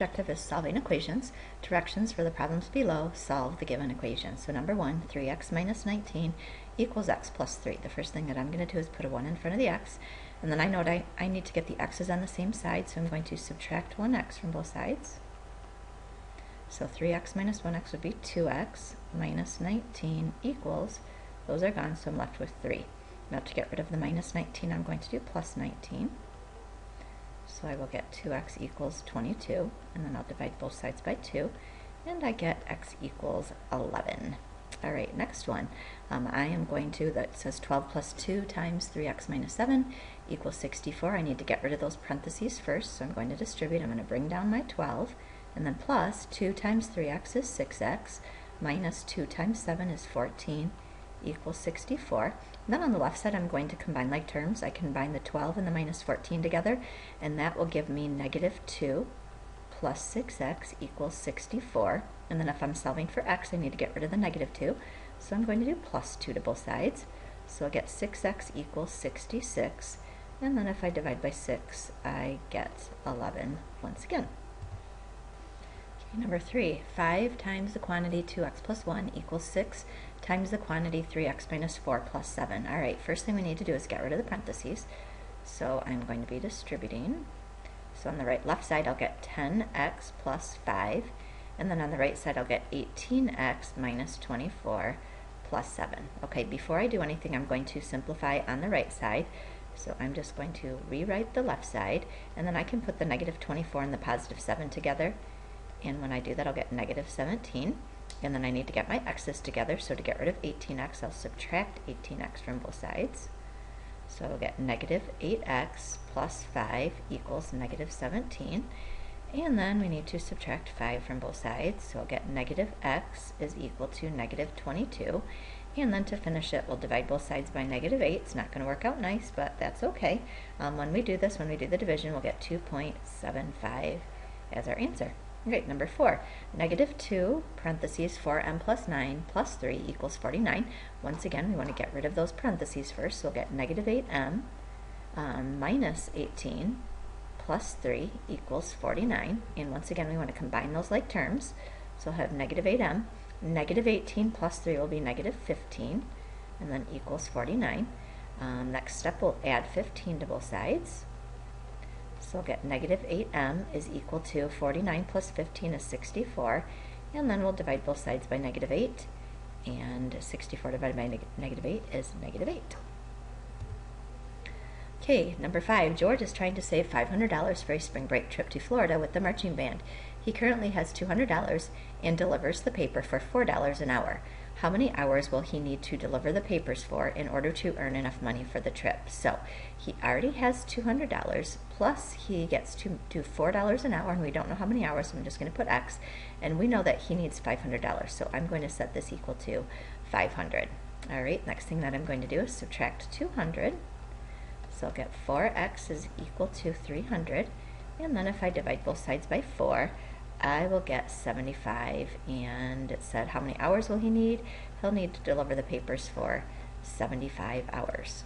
Objective is solving equations. Directions for the problems below: solve the given equation. So number 1, 3x minus 19 equals x plus 3. The first thing that I'm going to do is put a 1 in front of the x, and then I know I need to get the x's on the same side, so I'm going to subtract 1x from both sides. So 3x minus 1x would be 2x minus 19 equals, those are gone, so I'm left with 3. Now to get rid of the minus 19, I'm going to do plus 19. So I will get 2x equals 22, and then I'll divide both sides by 2, and I get x equals 11. All right, next one. I am going to, that says 12 plus 2 times 3x minus 7 equals 64. I need to get rid of those parentheses first, so I'm going to distribute. I'm going to bring down my 12, and then plus 2 times 3x is 6x, minus 2 times 7 is 14, equals 64. And then on the left side, I'm going to combine like terms. I combine the 12 and the minus 14 together, and that will give me negative 2 plus 6x equals 64. And then if I'm solving for x, I need to get rid of the negative 2. So I'm going to do plus 2 to both sides. So I'll get 6x equals 66. And then if I divide by 6, I get 11 once again. Number 3, 5 times the quantity 2x plus 1 equals 6 times the quantity 3x minus 4 plus 7. All right, first thing we need to do is get rid of the parentheses. So I'm going to be distributing. So on the left side, I'll get 10x plus 5. And then on the right side, I'll get 18x minus 24 plus 7. Okay, before I do anything, I'm going to simplify on the right side. So I'm just going to rewrite the left side, and then I can put the negative 24 and the positive 7 together. And when I do that, I'll get negative 17. And then I need to get my x's together. So to get rid of 18x, I'll subtract 18x from both sides. So I'll get negative 8x plus 5 equals negative 17. And then we need to subtract 5 from both sides. So I'll get negative x is equal to negative 22. And then to finish it, we'll divide both sides by negative 8. It's not going to work out nice, but that's okay. When we do this, when we do the division, we'll get 2.75 as our answer. Great, number 4, negative 2, parentheses 4m plus 9 plus 3 equals 49. Once again, we want to get rid of those parentheses first, so we'll get negative 8m minus 18 plus 3 equals 49. And once again, we want to combine those like terms, so we'll have negative 8m, negative 18 plus 3 will be negative 15, and then equals 49. Next step, we'll add 15 to both sides. So I'll get negative 8m is equal to 49 plus 15 is 64, and then we'll divide both sides by negative 8, and 64 divided by negative 8 is negative 8. Okay, number 5, George is trying to save $500 for a spring break trip to Florida with the marching band. He currently has $200 and delivers the paper for $4 an hour. How many hours will he need to deliver the papers for in order to earn enough money for the trip? So he already has $200, plus he gets to do $4 an hour, and we don't know how many hours, so I'm just going to put x, and we know that he needs $500, so I'm going to set this equal to 500. All right, next thing that I'm going to do is subtract 200. So I'll get 4x is equal to 300, and then if I divide both sides by 4, I will get 75, and it said how many hours will he need? He'll need to deliver the papers for 75 hours.